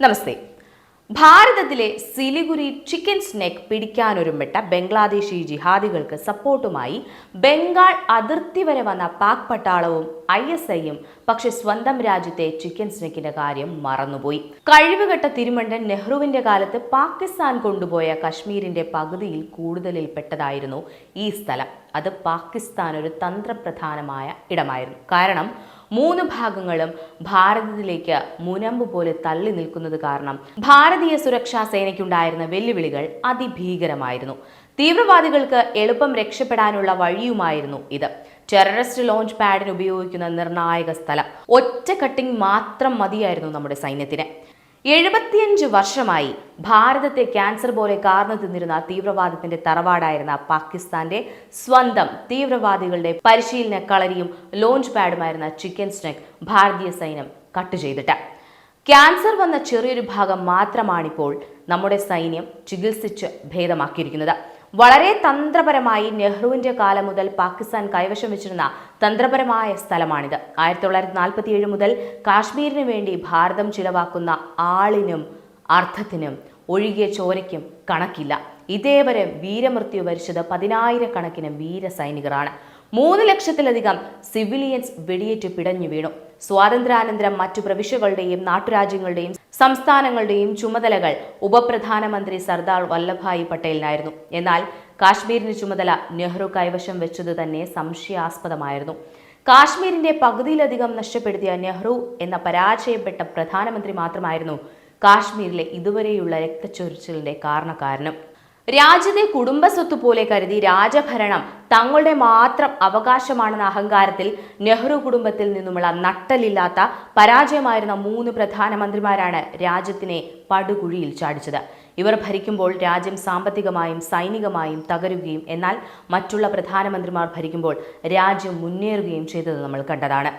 നമസ്തേ. ഭാരതത്തിലെ സിലിഗുരി ചിക്കൻ സ്നെക്ക് പിടിക്കാനൊരുമ്പെട്ട ബംഗ്ലാദേശി ജിഹാദികൾക്ക് സപ്പോർട്ടുമായി ബംഗാൾ അതിർത്തി വരെ വന്ന പാക് പട്ടാളവും ISIയും പക്ഷെ സ്വന്തം രാജ്യത്തെ ചിക്കൻ സ്നെക്കിന്റെ കാര്യം മറന്നുപോയി. കഴിവുകെട്ട തിരുമണ്ടൻ നെഹ്റുവിന്റെ കാലത്ത് പാകിസ്ഥാൻ കൊണ്ടുപോയ കശ്മീരിന്റെ പകുതിയിൽ കൂടുതലിൽ പെട്ടതായിരുന്നു ഈ സ്ഥലം. അത് പാകിസ്ഥാൻ ഒരു തന്ത്രപ്രധാനമായ ഇടമായിരുന്നു. കാരണം 3 ഭാഗങ്ങളും ഭാരതത്തിലേക്ക് മുനമ്പ് പോലെ തള്ളി നിൽക്കുന്നത് കാരണം ഭാരതീയ സുരക്ഷാ സേനയ്ക്കുണ്ടായിരുന്ന വെല്ലുവിളികൾ അതിഭീകരമായിരുന്നു. തീവ്രവാദികൾക്ക് എളുപ്പം രക്ഷപ്പെടാനുള്ള വഴിയുമായിരുന്നു ഇത്. ടെററിസ്റ്റ് ലോഞ്ച് പാഡിന് ഉപയോഗിക്കുന്ന നിർണായക സ്ഥലം. ഒറ്റ കട്ടിംഗ് മാത്രം മതിയായിരുന്നു നമ്മുടെ സൈന്യത്തിന്. 75 വർഷമായി ഭാരതത്തെ ക്യാൻസർ പോലെ കാർന്നു തിന്നിരുന്ന തീവ്രവാദത്തിന്റെ തറവാടായിരുന്ന പാകിസ്ഥാന്റെ സ്വന്തം തീവ്രവാദികളുടെ പരിശീലന കളരിയും ലോഞ്ച് പാഡുമായിരുന്ന ചിക്കൻ സ്നെക്ക് ഭാരതീയ സൈന്യം കട്ട് ചെയ്തിട്ട് ക്യാൻസർ വന്ന ചെറിയൊരു ഭാഗം മാത്രമാണിപ്പോൾ നമ്മുടെ സൈന്യം ചികിത്സിച്ച് ഭേദമാക്കിയിരിക്കുന്നത്. വളരെ തന്ത്രപരമായി നെഹ്റുവിന്റെ കാലം മുതൽ പാകിസ്ഥാൻ കൈവശം വെച്ചിരുന്ന തന്ത്രപരമായ സ്ഥലമാണിത്. 1947 മുതൽ കാശ്മീരിന് വേണ്ടി ഭാരതം ചിലവാക്കുന്ന ആളിനും അർത്ഥത്തിനും ഒഴുകിയ ചോരയ്ക്കും കണക്കില്ല. ഇതേവരെ വീരമൃത്യു വരിച്ചത് 10,000 വീരസൈനികരാണ്. 3 ലക്ഷത്തിലധികം സിവിലിയൻസ് വെടിയേറ്റ് പിടഞ്ഞു വീണു. സ്വാതന്ത്ര്യാനന്തരം മറ്റു പ്രവിശ്യകളുടെയും നാട്ടുരാജ്യങ്ങളുടെയും സംസ്ഥാനങ്ങളുടെയും ചുമതലകൾ ഉപപ്രധാനമന്ത്രി സർദാർ വല്ലഭായ് പട്ടേലിനായിരുന്നു. എന്നാൽ കാശ്മീരിന്റെ ചുമതല നെഹ്റു കൈവശം വെച്ചത് തന്നെ സംശയാസ്പദമായിരുന്നു. കാശ്മീരിന്റെ പകുതിയിലധികം നഷ്ടപ്പെടുത്തിയ നെഹ്റു എന്ന പരാജയപ്പെട്ട പ്രധാനമന്ത്രി മാത്രമായിരുന്നു കാശ്മീരിലെ ഇതുവരെയുള്ള രക്തച്ചൊരിച്ചിലിന്റെ കാരണക്കാരനും. രാജ്യത്തെ കുടുംബസ്വത്ത് പോലെ കരുതി രാജഭരണം തങ്ങളുടെ മാത്രം അവകാശമാണെന്ന അഹങ്കാരത്തിൽ നെഹ്റു കുടുംബത്തിൽ നിന്നുമുള്ള നട്ടലില്ലാത്ത പരാജയമായിരുന്ന 3 പ്രധാനമന്ത്രിമാരാണ് രാജ്യത്തിനെ പടുകുഴിയിൽ ചാടിച്ചത്. ഇവർ ഭരിക്കുമ്പോൾ രാജ്യം സാമ്പത്തികമായും സൈനികമായും തകരുകയും എന്നാൽ മറ്റുള്ള പ്രധാനമന്ത്രിമാർ ഭരിക്കുമ്പോൾ രാജ്യം മുന്നേറുകയും ചെയ്തത് നമ്മൾ കണ്ടതാണ്.